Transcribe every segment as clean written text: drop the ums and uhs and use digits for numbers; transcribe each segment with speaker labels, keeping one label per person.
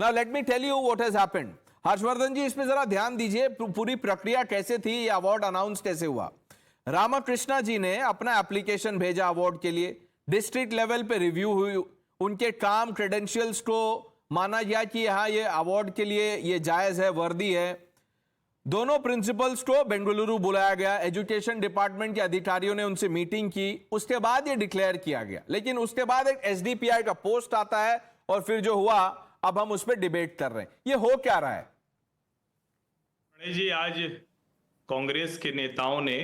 Speaker 1: Now let me tell you what has happened. Harshvardhan जी, इस पे जरा ध्यान दीजिए, पूरी प्रक्रिया कैसे थी, ये अवार्ड अनाउंस कैसे हुआ। रामकृष्णा जी ने अपना एप्लीकेशन भेजा अवार्ड के लिए, डिस्ट्रिक्ट लेवल पे रिव्यू हुई, उनके काम क्रेडेंशियल्स को माना गया कि हाँ ये अवार्ड के लिए ये जायज है, वर्दी है। दोनों प्रिंसिपल्स को बेंगलुरु बुलाया गया, एजुकेशन डिपार्टमेंट के अधिकारियों ने उनसे मीटिंग की, उसके बाद ये डिक्लेयर किया गया। लेकिन उसके बाद एक एसडीपीआई का पोस्ट आता है और फिर जो हुआ अब हम उस पर डिबेट कर रहे हैं। ये हो क्या रहा है?
Speaker 2: गणेश जी, आज कांग्रेस के नेताओं ने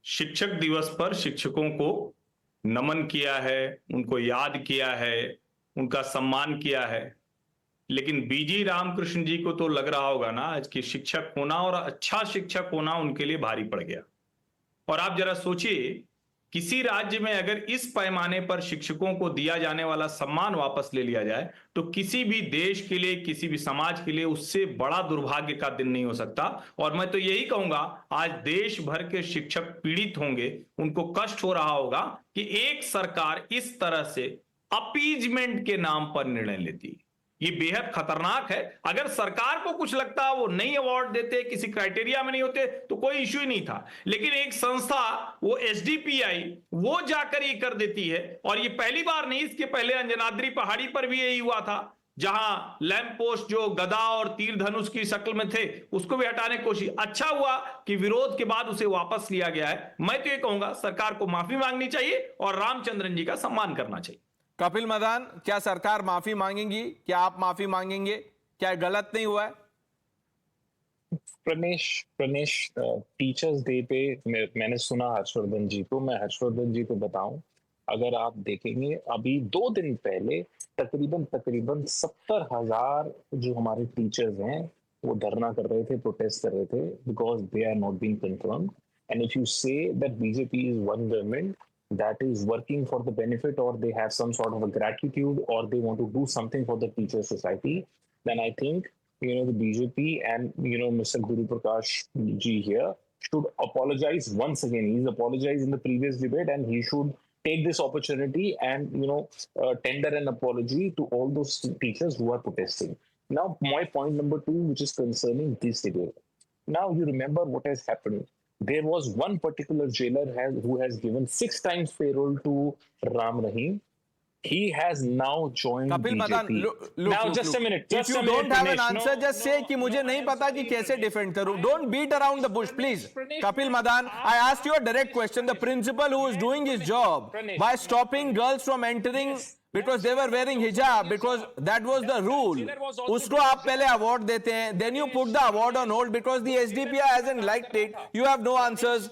Speaker 2: शिक्षक दिवस पर शिक्षकों को नमन किया है, उनको याद किया है, उनका सम्मान किया है। लेकिन बीजी रामकृष्ण जी को तो लग रहा होगा ना आज कि शिक्षक होना और अच्छा शिक्षक होना उनके लिए भारी पड़ गया। और आप जरा सोचिए, किसी राज्य में अगर इस पैमाने पर शिक्षकों को दिया जाने वाला सम्मान वापस ले लिया जाए तो किसी भी देश के लिए, किसी भी समाज के लिए उससे बड़ा दुर्भाग्य का दिन नहीं हो सकता। और मैं तो यही कहूंगा, आज देश भर के शिक्षक पीड़ित होंगे, उनको कष्ट हो रहा होगा कि एक सरकार इस तरह से अपीजमेंट के नाम पर निर्णय लेती है। ये बेहद खतरनाक है। अगर सरकार को कुछ लगता वो नहीं अवार्ड देते, किसी क्राइटेरिया में नहीं होते तो कोई इश्यू ही नहीं था। लेकिन एक संस्था, वो एसडीपीआई, वो जाकर ये कर देती है। और ये पहली बार नहीं, इसके पहले अंजनाद्री पहाड़ी पर भी यही हुआ था, जहां लैंप पोस्ट जो गदा और तीर धनुष की शक्ल में थे उसको भी हटाने की कोशिश। अच्छा हुआ कि विरोध के बाद उसे वापस लिया गया है। मैं तो ये कहूंगा सरकार को माफी मांगनी चाहिए और रामचंद्रन जी का सम्मान करना चाहिए।
Speaker 1: कपिल मदान, क्या सरकार माफी मांगेगी? क्या आप माफी मांगेंगे? क्या गलत नहीं हुआ है?
Speaker 3: प्रणेश, टीचर्स डे पे मैंने सुना हर्षवर्धन जी को। मैं हर्षवर्धन जी को बताऊं, अगर आप देखेंगे अभी 2 दिन पहले तकरीबन 70,000 जो हमारे टीचर्स हैं वो धरना कर रहे थे, प्रोटेस्ट कर रहे थे, because they are not being confirmed. And if you say that BJP is one government that is working for the benefit, or they have some sort of a gratitude, or they want to do something for the teacher society, then I think the BJP and Mr. Guru Prakash ji here should apologize once again. He's apologized in the previous debate and he should take this opportunity and tender an apology to all those teachers who are protesting. Now my point number 2, which is concerning this debate. Now you remember what has happened. There was one particular jailer who has given 6 times payroll to Ram Rahim. He has now joined
Speaker 1: Kapil Madan,
Speaker 3: now just a minute.
Speaker 1: If you don't have an answer, just say कि मुझे नहीं पता कि कैसे defend करूं. Don't beat around the bush, please. Kapil Madan, I asked you a direct question. The principal who is doing his job by stopping girls from entering because they were wearing hijab, because that was the rule, उसको आप पहले award देते हैं, then you put the award on hold because the SDPI hasn't liked it. You have no answers.